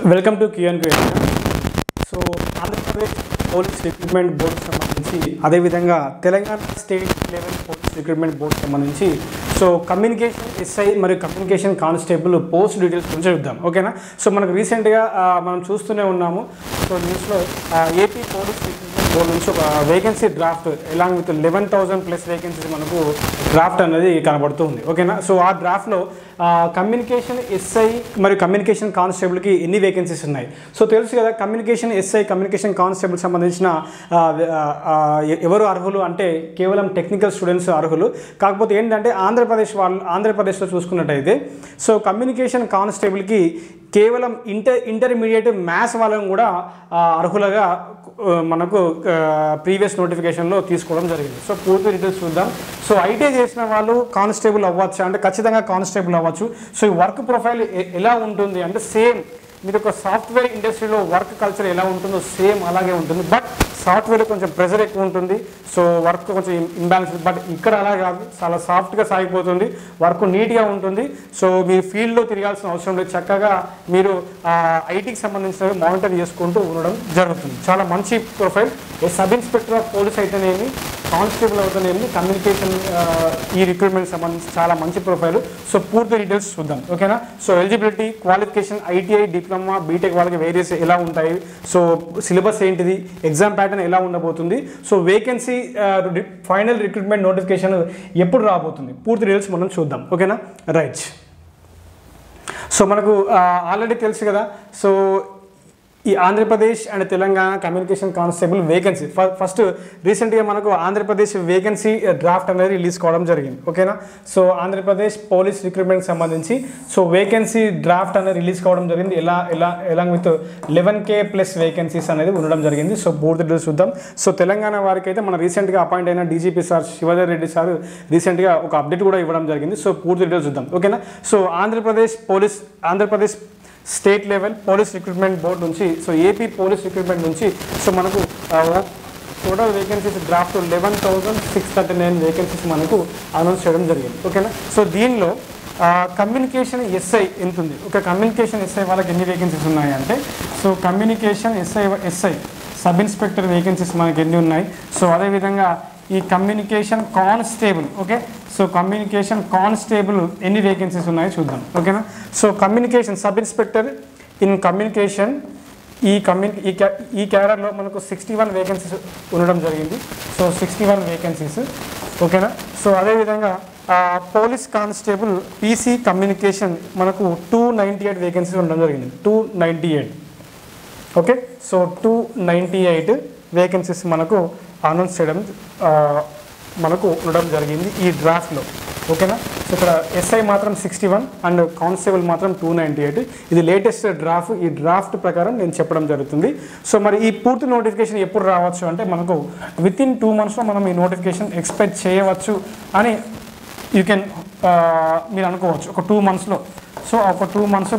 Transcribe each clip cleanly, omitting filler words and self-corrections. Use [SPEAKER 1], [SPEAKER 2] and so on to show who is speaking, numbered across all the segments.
[SPEAKER 1] Welcome to Q&A. So Andhra Pradesh police recruitment board సంబంధించి అదేవిధంగా Telangana state level police recruitment board సంబంధించి so communication SI మరియు communication constable post details గురించి చూద్దాం. ఓకేనా. సో మనకు రీసెంట్గా మనం చూస్తూనే ఉన్నాము. సో న్యూస్లో ఏపీ పోలీస్ రిక్రూట్మెంట్ బోర్డు నుంచి ఒక vacancy draft along with 11,000+ vacancies మనకు డ్రాఫ్ట్ అనేది కనబడుతుంది. ఓకేనా. సో ఆ డ్రాఫ్ట్లో కమ్యూనికేషన్ ఎస్ఐ మరియు కమ్యూనికేషన్ కానిస్టేబుల్కి ఎన్ని వేకెన్సీస్ ఉన్నాయి. సో తెలుసు కదా, కమ్యూనికేషన్ ఎస్ఐ కమ్యూనికేషన్ కానిస్టేబుల్ సంబంధించిన ఎవరు అర్హులు అంటే కేవలం టెక్నికల్ స్టూడెంట్స్ అర్హులు. కాకపోతే ఏంటంటే ఆంధ్రప్రదేశ్లో చూసుకున్నట్టయితే సో కమ్యూనికేషన్ కానిస్టేబుల్కి కేవలం ఇంటర్మీడియట్ మ్యాథ్స్ వాళ్ళని కూడా అర్హులుగా మనకు ప్రీవియస్ నోటిఫికేషన్లో తీసుకోవడం జరిగింది. సో పూర్తి డీటెయిల్స్ చూద్దాం. సో ఐటీఐ చేసిన వాళ్ళు కానిస్టేబుల్ అవ్వచ్చు అంటే ఖచ్చితంగా కానిస్టేబుల్ అవ్వచ్చు. సో ఈ వర్క్ ప్రొఫైల్ ఎలా ఉంటుంది అంటే సేమ్ మీరు ఒక సాఫ్ట్వేర్ ఇండస్ట్రీలో వర్క్ కల్చర్ ఎలా ఉంటుందో సేమ్ అలాగే ఉంటుంది. బట్ సాఫ్ట్వేర్ కొంచెం ప్రెషర్ ఎక్కువ ఉంటుంది. సో వర్క్ కొంచెం ఇంబ్యాలెన్స్. బట్ ఇక్కడ అలా కాదు, చాలా సాఫ్ట్గా సాగిపోతుంది, వర్క్ నీట్గా ఉంటుంది. సో మీరు ఫీల్డ్లో తిరగాల్సిన అవసరం లేదు, చక్కగా మీరు ఐటీకి సంబంధించినవి మానిటర్ చేసుకుంటూ ఉండడం జరుగుతుంది. చాలా మంచి profile. Sub inspector of police అయితేనేమి, కానిస్టేబుల్ అవుతేనేమి, కమ్యూనికేషన్ ఈ రిక్రూట్మెంట్ సంబంధించి చాలా మంచి ప్రొఫైల్. సో పూర్తి డీటెయిల్స్ చూద్దాం. ఓకేనా. So eligibility, qualification, ITI, diploma, BTech వాళ్ళకి వేరియస్ ఎలా ఉంటాయి, సో సిలబస్ ఏంటిది, ఎగ్జామ్ ప్యాటర్న్ ఎలా ఉండబోతుంది, so vacancy final recruitment notification ఎప్పుడు రాబోతుంది, పూర్తి డీటెయిల్స్ మనం చూద్దాం. ఓకేనా. రైట్. సో మనకు ఆల్రెడీ తెలుసు కదా. సో ఈ Andhra Pradesh and Telangana communication constable vacancy first రీసెంట్గా మనకు ఆంధ్రప్రదేశ్ వేకెన్సీ డ్రాఫ్ట్ అనేది రిలీజ్ కావడం జరిగింది. ఓకేనా. సో ఆంధ్రప్రదేశ్ పోలీస్ రిక్రూట్మెంట్ సంబంధించి సో వేకెన్సీ డ్రాఫ్ట్ అనేది రిలీజ్ కావడం జరిగింది. ఎలాంగ్ విత్ 11,000+ వేకెన్సీస్ అనేది ఉండడం జరిగింది. సో పూర్తి డీటెయిల్స్ చూద్దాం. సో తెలంగాణ వారికి అయితే మన రీసెంట్గా అపాయింట్ అయిన DGP sir Shivadhar Reddy sir రీసెంట్గా ఒక అప్డేట్ కూడా ఇవ్వడం జరిగింది. సో పూర్తి డీటెయిల్స్ చూద్దాం. ఓకేనా. So Andhra Pradesh state level police recruitment board నుంచి సో ఏపీ పోలీస్ రిక్రూట్మెంట్ నుంచి సో మనకు టోటల్ వేకెన్సీస్ డ్రాఫ్ట్ 11,639 వేకెన్సీస్ మనకు అనౌన్స్ చేయడం జరిగింది. ఓకేనా. సో దీనిలో కమ్యూనికేషన్ ఎస్ఐ ఎంత ఉంది, ఒక కమ్యూనికేషన్ ఎస్ఐ వాళ్ళకి ఎన్ని వేకెన్సీస్ ఉన్నాయి అంటే so communication SI sub inspector vacancies మనకి ఎన్ని ఉన్నాయి. సో అదేవిధంగా ఈ communication constable, okay, so communication constable ఎన్ని వేకెన్సీస్ ఉన్నాయో చూద్దాం. ఓకేనా. So communication sub inspector in communication ఈ క్యాడర్లో మనకు 61 వేకెన్సీస్ ఉండడం జరిగింది. So 61 vacancies. ఓకేనా. సో అదేవిధంగా పోలీస్ కానిస్టేబుల్ పీసీ కమ్యూనికేషన్ మనకు 298 వేకెన్సీస్ ఉండడం జరిగింది. 298. ఓకే. సో 298 వేకెన్సీస్ మనకు అనౌన్స్ చేయడం మనకు ఉండడం జరిగింది ఈ డ్రాఫ్ట్లో. ఓకేనా. సో ఇక్కడ ఎస్ఐ మాత్రం 61 అండ్ కానిస్టేబుల్ మాత్రం 298. ఇది లేటెస్ట్ డ్రాఫ్ట్. ఈ డ్రాఫ్ట్ ప్రకారం నేను చెప్పడం జరుగుతుంది. సో మరి ఈ పూర్తి నోటిఫికేషన్ ఎప్పుడు రావచ్చు అంటే మనకు వితిన్ 2 monthsలో మనం ఈ నోటిఫికేషన్ ఎక్స్పెక్ట్ చేయవచ్చు అని మీరు అనుకోవచ్చు. ఒక 2 monthsలో. సో ఒక 2 months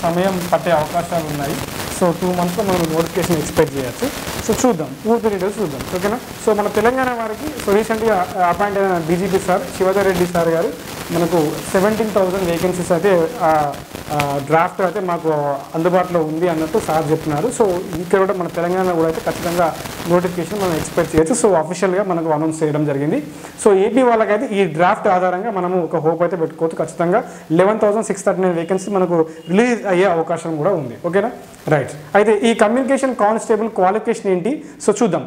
[SPEAKER 1] సమయం పట్టే అవకాశాలు ఉన్నాయి. సో 2 monthsలో మనం నోటిఫికేషన్ ఎక్స్పెక్ట్ చేయొచ్చు. సో చూద్దాం, పూర్తి డీటెయిల్స్ చూద్దాం. ఓకేనా. సో మన తెలంగాణ వారికి సో రీసెంట్గా అపాయింట్ అయిన DGP sir Shivadhar Reddy sir గారు మనకు 17,000 వేకెన్సీస్ అయితే డ్రాఫ్ట్ అయితే మాకు అందుబాటులో ఉంది అన్నట్టు సార్ చెప్తున్నారు. సో ఇక్కడ కూడా మన తెలంగాణ కూడా అయితే ఖచ్చితంగా నోటిఫికేషన్ మనం ఎక్స్పెక్ట్ చేయొచ్చు. సో అఫీషియల్గా మనకు అనౌన్స్ చేయడం జరిగింది. సో ఏపీ వాళ్ళకైతే ఈ డ్రాఫ్ట్ ఆధారంగా మనము ఒక హోప్ అయితే పెట్టుకోవచ్చు. ఖచ్చితంగా 11,639 వేకెన్సీ మనకు రిలీజ్ అయ్యే అవకాశం కూడా ఉంది. ఓకేనా. రైట్. అయితే ఈ కమ్యూనికేషన్ కానిస్టేబుల్ క్వాలిఫికేషన్ ఏంటి సో చూద్దాం.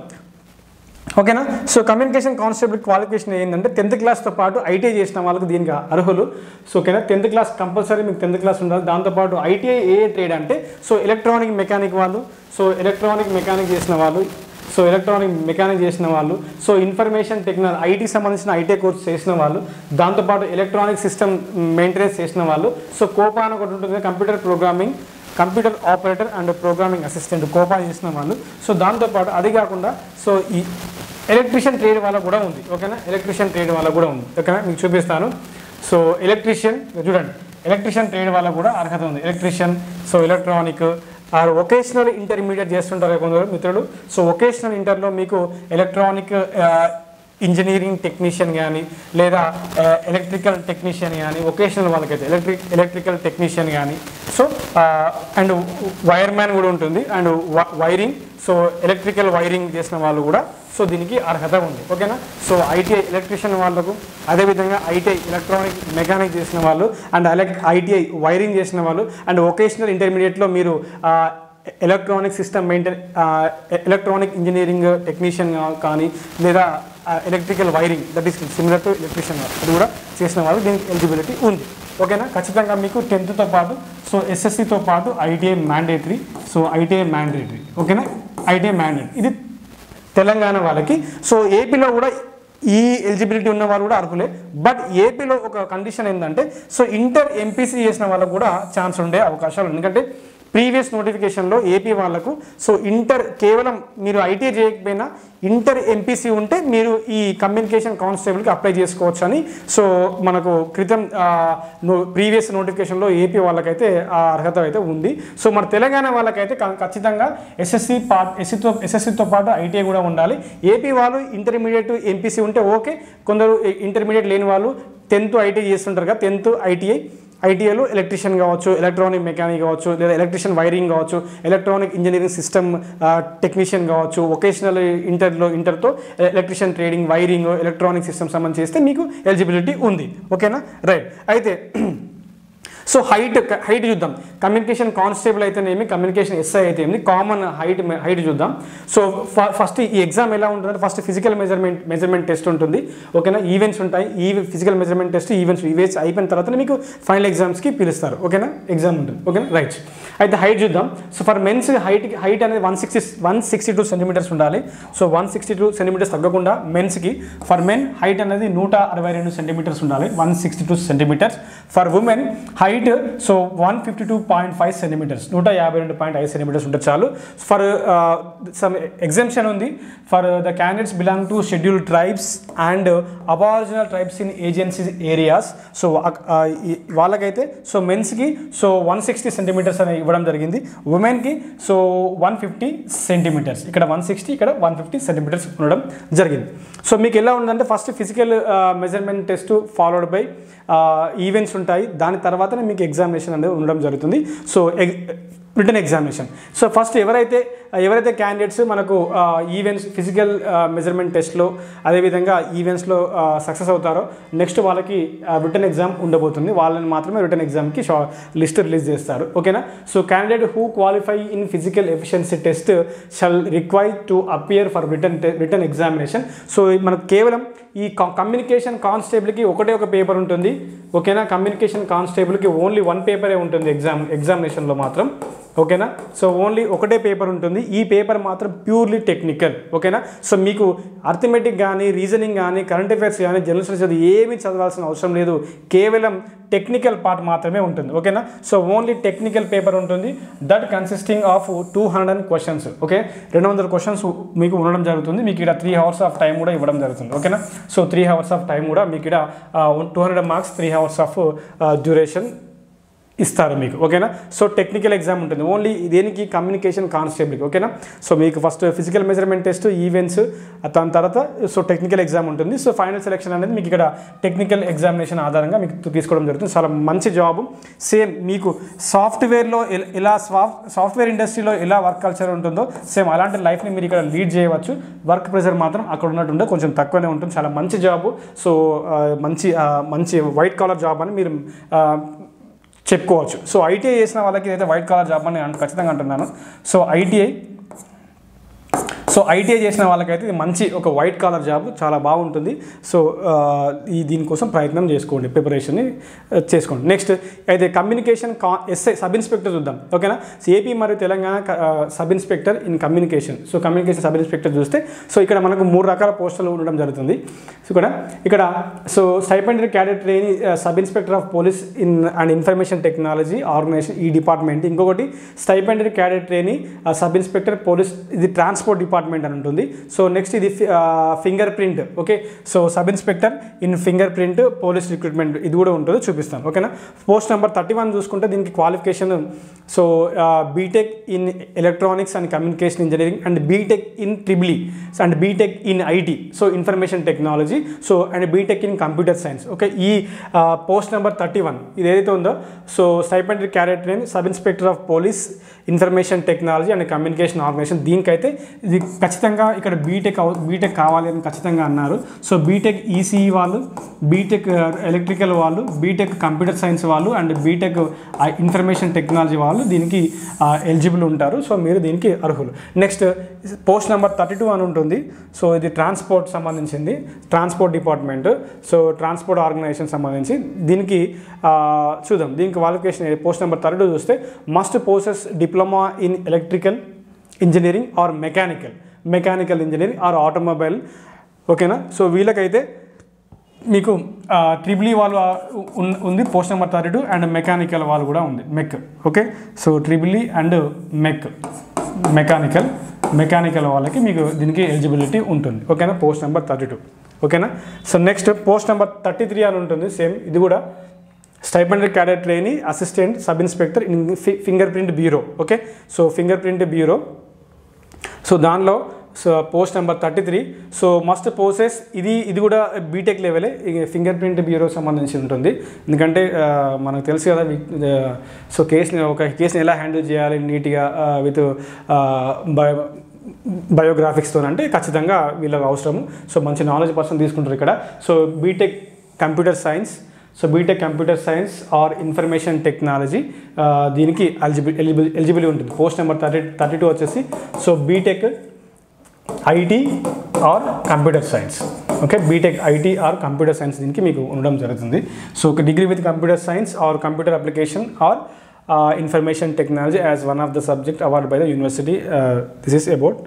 [SPEAKER 1] ఓకేనా. సో కమ్యూనికేషన్ కానిస్టేబుల్ క్వాలిఫికేషన్ ఏంటంటే 10th క్లాస్తో పాటు ఐటీఐ చేసిన వాళ్ళకి దీనికి అర్హులు. సో ఓకేనా. 10th క్లాస్ కంపల్సరీ మీకు 10th క్లాస్ ఉండాలి. దాంతోపాటు ఐటీఐ ఏ ట్రేడ్ అంటే సో ఎలక్ట్రానిక్ మెకానిక్ వాళ్ళు, సో ఎలక్ట్రానిక్ మెకానిక్ చేసిన వాళ్ళు, సో ఇన్ఫర్మేషన్ టెక్నాలజీ ఐటీకి సంబంధించిన ఐటీ కోర్స్ చేసిన వాళ్ళు, దాంతోపాటు ఎలక్ట్రానిక్ సిస్టమ్ మెయింటెనెన్స్ చేసిన వాళ్ళు, సో కోపా అని ఒకటి ఉంటుంది, computer operator and programming assistant Copa చేసిన వాళ్ళు. సో దాంతోపాటు అది కాకుండా సో ఈ ఎలక్ట్రీషియన్ ట్రేడ్ వాళ్ళకు కూడా ఉంది. ఓకేనా. ఎలక్ట్రీషియన్ ట్రేడ్ వాళ్ళకు కూడా ఉంది. ఓకేనా. మీకు చూపిస్తాను. సో ఎలక్ట్రీషియన్ చూడండి, ఎలక్ట్రీషియన్ ట్రేడ్ వాళ్ళకు కూడా అర్హత ఉంది. Electrician, so electronic or vocational intermediate చేస్తుంటారు కొందరు మిత్రులు. సో వొకేషనల్ ఇంటర్లో మీకు ఎలక్ట్రానిక్ ఇంజనీరింగ్ టెక్నీషియన్ కానీ లేదా ఎలక్ట్రికల్ టెక్నీషియన్ కానీ వొకేషనల్ వాళ్ళకైతే ఎలక్ట్రికల్ టెక్నీషియన్ కానీ సో అండ్ వైర్ మ్యాన్ కూడా ఉంటుంది, and wiring, so electrical wiring చేసిన వాళ్ళు కూడా సో దీనికి అర్హత ఉంది. ఓకేనా. సో ఐటీఐ ఎలక్ట్రీషియన్ వాళ్ళకు, అదేవిధంగా ఐటీఐ ఎలక్ట్రానిక్ మెకానిక్ చేసిన వాళ్ళు, అండ్ ఐటీఐ వైరింగ్ చేసిన వాళ్ళు, అండ్ వొకేషనల్ ఇంటర్మీడియట్లో మీరు electronic system electronic engineering technician కానీ లేదా electrical wiring that is similar to electrician అది కూడా చేసిన వాళ్ళు దీనికి ఎలిజిబిలిటీ ఉంది. ఓకేనా. ఖచ్చితంగా మీకు 10th పాటు సో ఎస్ఎస్సితో పాటు ITI mandatory. So ITI mandatory. ఓకేనా. ఐటీఐ మ్యాండేటరీ ఇది తెలంగాణ వాళ్ళకి. సో ఏపీలో కూడా ఈ ఎలిజిబిలిటీ ఉన్న వాళ్ళు కూడా అర్హులే. బట్ ఏపీలో ఒక కండిషన్ ఏంటంటే సో ఇంటర్ ఎంపీసీ చేసిన వాళ్ళకు కూడా ఛాన్స్ ఉండే అవకాశాలు, ఎందుకంటే ప్రీవియస్ నోటిఫికేషన్లో ఏపీ వాళ్ళకు సో ఇంటర్ కేవలం మీరు ఐటీఐ చేయకపోయినా ఇంటర్ ఎంపీసీ ఉంటే మీరు ఈ కమ్యూనికేషన్ కానిస్టేబుల్కి అప్లై చేసుకోవచ్చు అని సో మనకు క్రితం ప్రీవియస్ నోటిఫికేషన్లో ఏపీ వాళ్ళకైతే ఆ అర్హత అయితే ఉంది. సో మన తెలంగాణ వాళ్ళకైతే ఖచ్చితంగా ఎస్ఎస్సితో పాటు ఐటీఐ కూడా ఉండాలి. ఏపీ వాళ్ళు ఇంటర్మీడియట్ ఎంపీసీ ఉంటే ఓకే, కొందరు ఇంటర్మీడియట్ లేని వాళ్ళు 10th ఐటీఐ చేస్తుంటారు కదా, 10th ఐటీఐలో ఎలక్ట్రీషియన్ కావచ్చు, ఎలక్ట్రానిక్ మెకానిక్ కావచ్చు, లేదా ఎలక్ట్రీషియన్ వైరింగ్ కావచ్చు, ఎలక్ట్రానిక్ ఇంజనీరింగ్ సిస్టమ్ టెక్నీషియన్ కావచ్చు, వొకేషనల్ ఇంటర్తో electrician trading wiring electronic system సంబంధించి చేస్తే మీకు ఎలిజిబిలిటీ ఉంది. ఓకేనా. రైట్. అయితే సో హైట్ చూద్దాం. కమ్యూనికేషన్ కానిస్టేబుల్ అయితేనేమి, కమ్యూనికేషన్ ఎస్ఐ అయితే ఏమి, కామన్ హైట్ చూద్దాం. సో ఫస్ట్ ఈ ఎగ్జామ్ ఎలా ఉంటుందంటే ఫస్ట్ ఫిజికల్ మెజర్మెంట్ టెస్ట్ ఉంటుంది. ఓకేనా. ఈవెంట్స్ ఉంటాయి. ఫిజికల్ మెజర్మెంట్ టెస్ట్ ఈవెంట్స్ అయిపోయిన తర్వాత మీకు ఫైనల్ ఎగ్జామ్స్కి పిలుస్తారు. ఓకేనా. ఎగ్జామ్ ఉంటుంది. ఓకేనా. రైట్. అయితే హైట్ చూద్దాం. సో ఫర్ మెన్స్ హైట్ అనేది 162 సెంటీమీటర్స్ ఉండాలి. సో 162 సెంటీమీటర్స్ తగ్గకుండా మెన్స్కి. ఫర్ మెన్ హైట్ అనేది 162 సెంటీమీటర్స్ ఉండాలి, 162 centimetres. For women height so 152.5 centimetres, 152.5 centimetres ఉంటే చాలు. ఫర్ సమ్ ఎగ్జామ్షన్ ఉంది. For the candidates belong to scheduled tribes and aboriginal tribes in agency areas. So వాళ్ళకైతే so మెన్స్కి so 160 centimetres అని ఇవ్వడం జరిగింది. ఉమెన్కి సో 150 సెంటీమీటర్స్, ఇక్కడ 160 ఇక్కడ 150 సెంటీమీటర్స్ ఉండడం జరిగింది. సో మీకు ఎలా ఉందంటే first physical measurement test followed by events ఉంటాయి. దాని తర్వాతనే మీకు ఎగ్జామినేషన్ అనేది ఉండడం జరుగుతుంది. So written examination. So first ఎవరైతే క్యాండిడేట్స్ మనకు ఈవెంట్స్ ఫిజికల్ మెజర్మెంట్ టెస్ట్లో అదేవిధంగా ఈవెంట్స్లో సక్సెస్ అవుతారో నెక్స్ట్ వాళ్ళకి రిటర్న్ ఎగ్జామ్ ఉండబోతుంది. వాళ్ళని మాత్రమే రిటర్న్ ఎగ్జామ్కి లిస్ట్ రిలీజ్ చేస్తారు. ఓకేనా. So candidate who qualify in physical efficiency test shall require to appear for written examination. So మనకు కేవలం ఈ కమ్యూనికేషన్ కానిస్టేబుల్కి ఒకటే ఒక పేపర్ ఉంటుంది. ఓకేనా. కమ్యూనికేషన్ కానిస్టేబుల్కి ఓన్లీ 1 పేపరే ఉంటుంది ఎగ్జామినేషన్లో మాత్రం. ఓకేనా. సో ఓన్లీ ఒకటే పేపర్ ఉంటుంది. ఈ పేపర్ మాత్రం ప్యూర్లీ టెక్నికల్. ఓకేనా. సో మీకు అర్థమెటిక్ కానీ రీజనింగ్ కానీ కరెంట్ అఫైర్స్ కానీ జనరల్ స్టడీస్ అది ఏమీ చదవాల్సిన అవసరం లేదు. కేవలం టెక్నికల్ పార్ట్ మాత్రమే ఉంటుంది. ఓకేనా. సో ఓన్లీ టెక్నికల్ పేపర్ ఉంటుంది. That consisting of 200 questions. Okay. 200 questions మీకు ఉండడం జరుగుతుంది. మీకు ఇక్కడ 3 hours ఆఫ్ టైం కూడా ఇవ్వడం జరుగుతుంది. ఓకేనా. సో 3 hours ఆఫ్ టైం కూడా మీకు ఇక్కడ 200 మార్క్స్ 3 hours ఆఫ్ డ్యూరేషన్ ఇస్తారు మీకు. ఓకేనా. సో టెక్నికల్ ఎగ్జామ్ ఉంటుంది ఓన్లీ దేనికి, కమ్యూనికేషన్ కానిస్టేబుల్కి. ఓకేనా. సో మీకు first physical measurement test events దాని తర్వాత సో టెక్నికల్ ఎగ్జామ్ ఉంటుంది. సో ఫైనల్ సెలెక్షన్ అనేది మీకు ఇక్కడ టెక్నికల్ ఎగ్జామినేషన్ ఆధారంగా మీకు తీసుకోవడం జరుగుతుంది. చాలా మంచి జాబ్. సేమ్ మీకు సాఫ్ట్వేర్లో ఎలా సాఫ్ట్వేర్ ఇండస్ట్రీలో ఎలా వర్క్ కల్చర్ ఉంటుందో సేమ్ అలాంటి లైఫ్ని మీరు ఇక్కడ లీడ్ చేయవచ్చు. వర్క్ ప్రెషర్ మాత్రం అక్కడ ఉన్నట్టుండే కొంచెం తక్కువనే ఉంటుంది. చాలా మంచి జాబ్. సో మంచి వైట్ కాలర్ జాబ్ అని మీరు చెప్పుకోవచ్చు. సో ఐటీఐ చేసిన వాళ్ళకి ఇదైతే వైట్ కాలర్ జాబ్ అని ఖచ్చితంగా అంటున్నాను. సో ఐటీఐ చేసిన వాళ్ళకైతే ఇది మంచి ఒక వైట్ కాలర్ జాబ్, చాలా బాగుంటుంది. సో దీనికోసం ప్రయత్నం చేసుకోండి, ప్రిపరేషన్ని చేసుకోండి. నెక్స్ట్ అయితే కమ్యూనికేషన్ ఎస్ఐ సబ్ ఇన్స్పెక్టర్ చూద్దాం. ఓకేనా. సో ఏపీ మరియు Telangana sub inspector in communication. So communication sub inspector చూస్తే సో ఇక్కడ మనకు 3 రకాల పోస్టులు ఉండడం జరుగుతుంది. సో ఇక్కడ so stipendiary cadet trainee sub inspector of police and information technology organisation ఈ డిపార్ట్మెంట్. ఇంకొకటి stipendiary cadet trainee sub inspector police, ఇది ట్రాన్స్పోర్ట్ డిపార్ట్మెంట్ డిపార్ట్మెంట్ అని ఉంటుంది. సో నెక్స్ట్ ఇది finger print. Okay, so sub inspector in finger print police recruitment ఇది కూడా ఉంటుంది, చూపిస్తాను. ఓకేనా, పోస్ట్ నెంబర్ 31 చూసుకుంటే దీనికి qualification so BTech in electronics and communication engineering and BTech in triple and BTech in IT, so information technology, so and BTech in computer science. Okay, ఈ post number 31 ఇది ఏదైతే ఉందో so stipendiary cadet in sub inspector of police information technology and communication organisation, దీనికైతే ఇది ఖచ్చితంగా ఇక్కడ BTech కావాలి అని ఖచ్చితంగా అన్నారు. సో బీటెక్ ఈసీఈ వాళ్ళు, బీటెక్ ఎలక్ట్రికల్ వాళ్ళు, బీటెక్ కంప్యూటర్ సైన్స్ వాళ్ళు అండ్ బీటెక్ ఇన్ఫర్మేషన్ టెక్నాలజీ వాళ్ళు దీనికి ఎలిజిబుల్ ఉంటారు. సో మీరు దీనికి అర్హులు. నెక్స్ట్ పోస్ట్ నెంబర్ 32 అని ఉంటుంది. సో ఇది ట్రాన్స్పోర్ట్ సంబంధించింది, transport department, so transport organisation సంబంధించి. దీనికి చూద్దాం, దీనికి క్వాలిఫికేషన్ పోస్ట్ నెంబర్ 32 చూస్తే must possess diploma in electrical engineering or mechanical engineering or automobile. ఓకేనా, సో వీళ్ళకైతే మీకు ట్రిబుల్ వాళ్ళు ఉంది పోస్ట్ నెంబర్ 32 అండ్ మెకానికల్ వాళ్ళు కూడా ఉంది mech. Okay, so triple and mechanical వాళ్ళకి మీకు దీనికి ఎలిజిబిలిటీ ఉంటుంది. ఓకేనా, పోస్ట్ నెంబర్ 32. ఓకేనా, సో నెక్స్ట్ పోస్ట్ నెంబర్ 33 అని ఉంటుంది. సేమ్ ఇది కూడా stipendiary cadet trainee assistant sub inspector in finger print bureau. Okay, so finger print bureau, so దానిలో so post number 33. So must possess ఇది కూడా బీటెక్ లెవెలే, ఫింగర్ ప్రింట్ బ్యూరో సంబంధించి ఉంటుంది. ఎందుకంటే మనకు తెలుసు కదా, సో ఒక కేసుని ఎలా హ్యాండిల్ చేయాలి నీట్గా విత్ బయోగ్రాఫిక్స్తో అంటే ఖచ్చితంగా వీళ్ళకి అవసరము. సో మంచి నాలెడ్జ్ పర్సన్ తీసుకుంటారు ఇక్కడ. So BTech computer science or information technology దీనికి ఎలిజిబిలిటీ ఉంటుంది. పోస్ట్ నెంబర్ 32 వచ్చేసి so BTech IT or computer science. Okay, BTech IT or computer science దీనికి మీకు ఉండడం జరుగుతుంది. సో ఒక degree with computer science or computer application or information technology as one of the subject award by the university. This is about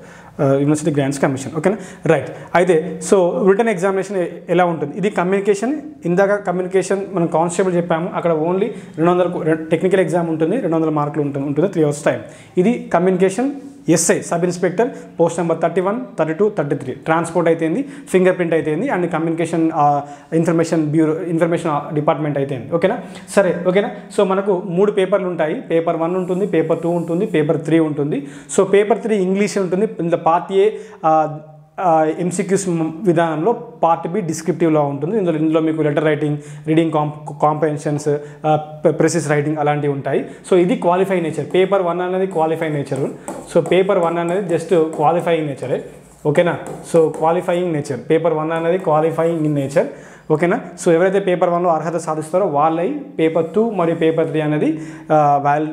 [SPEAKER 1] university grants commission. ఓకేనా, right. అయితే so written examination ఎలా ఉంటుంది? ఇది కమ్యూనికేషన్. ఇందాక communication మనం constable చెప్పాము, అక్కడ only 200 technical exam ఉంటుంది, 200 మార్కులు ఉంటుంది 3 hours టైం. ఇది communication SI sub inspector post number 31, 32, 33. Transport అయితేంది, ఫింగర్ ప్రింట్ అయితేంది అండ్ కమ్యూనికేషన్ ఇన్ఫర్మేషన్ డిపార్ట్మెంట్ అయితేంది. ఓకేనా, సరే. ఓకేనా, సో మనకు 3 పేపర్లు ఉంటాయి. పేపర్ 1 ఉంటుంది, పేపర్ 2 ఉంటుంది, పేపర్ 3 ఉంటుంది. సో పేపర్ 3 ఇంగ్లీష్ ఉంటుంది. ఇందులో పార్ట్ ఏ ఎంసీక్యూస్ విధానంలో, పార్ట్ బి డిస్క్రిప్టివ్లో ఉంటుంది. ఇందులో మీకు letter writing, reading comprehensions, ప్రెసిస్ writing అలాంటివి ఉంటాయి. సో ఇది క్వాలిఫై నేచర్. పేపర్ 1 అనేది క్వాలిఫై నేచర్. సో పేపర్ 1 అనేది జస్ట్ క్వాలిఫైయింగ్ నేచరే. ఓకేనా, సో క్వాలిఫైయింగ్ నేచర్, పేపర్ 1 అనేది క్వాలిఫైయింగ్ ఇన్ నేచర్. ఓకేనా, సో ఎవరైతే పేపర్ 1లో అర్హత సాధిస్తారో వాళ్ళై పేపర్ 2 మరియు పేపర్ 3 అనేది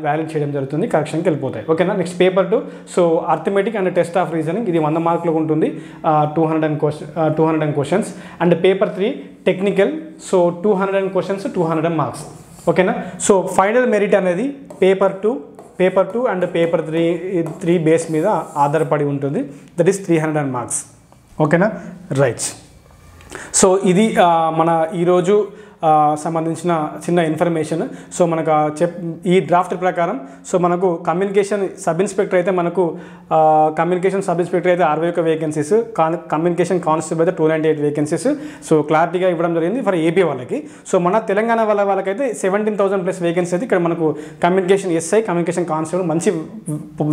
[SPEAKER 1] వ్యాలిడ్ చేయడం జరుగుతుంది, కరెక్షన్కి వెళ్ళిపోతాయి. ఓకేనా, next paper 2 so arithmetic and test of reasoning, ఇది 100 మార్కులకు ఉంటుంది, 200 questions. And paper 3 technical, so 200 questions, 200 marks. ఓకేనా, సో ఫైనల్ మెరిట్ అనేది పేపర్ 2 అండ్ పేపర్ 3 బేస్ మీద ఆధారపడి ఉంటుంది. That is 300 marks. ఓకేనా, రైట్. సో ఇది మన ఈరోజు సంబంధించిన చిన్న ఇన్ఫర్మేషన్. సో మనకు ఈ డ్రాఫ్ట్ ప్రకారం సో మనకు కమ్యూనికేషన్ సబ్ ఇన్స్పెక్టర్ అయితే 61 వేకెన్సీస్, కమ్యూనికేషన్ కానిస్టేబుల్ అయితే 298 వేకెన్సీస్. సో క్లారిటీగా ఇవ్వడం జరిగింది ఫర్ ఏపీ వాళ్ళకి. సో మన తెలంగాణ వాళ్ళకైతే 17,000+ వేకెన్సీ అయితే ఇక్కడ మనకు కమ్యూనికేషన్ ఎస్ఐ, కమ్యూనికేషన్ కానిస్టేబుల్ మంచి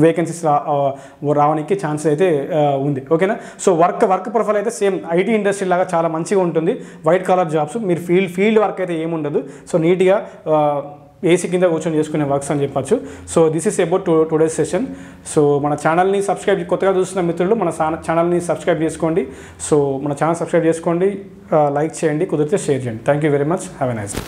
[SPEAKER 1] వేకెన్సీస్ రావడానికి ఛాన్స్ అయితే ఉంది. ఓకేనా, సో వర్క్ ప్రొఫైల్ అయితే సేమ్ ఐటీ ఇండస్ట్రీ లాగా చాలా మంచిగా ఉంటుంది. వైట్ కాలర్ జాబ్స్, మీరు ఫీల్డ్ వర్క్ అయితే ఏముండదు. సో నీట్గా ఏసీ కింద కూర్చొని చేసుకునే వర్క్స్ అని చెప్పచ్చు. So this is about today's session. So మన ఛానల్ని సబ్స్క్రైబ్, కొత్తగా చూస్తున్న మిత్రులు మన ఛానల్ని సబ్స్క్రైబ్ చేసుకోండి. సో మన ఛానల్ సబ్స్క్రైబ్ చేసుకోండి, లైక్ చేయండి, కుదిరితే షేర్ చేయండి. Thank you very much. Have a nice day.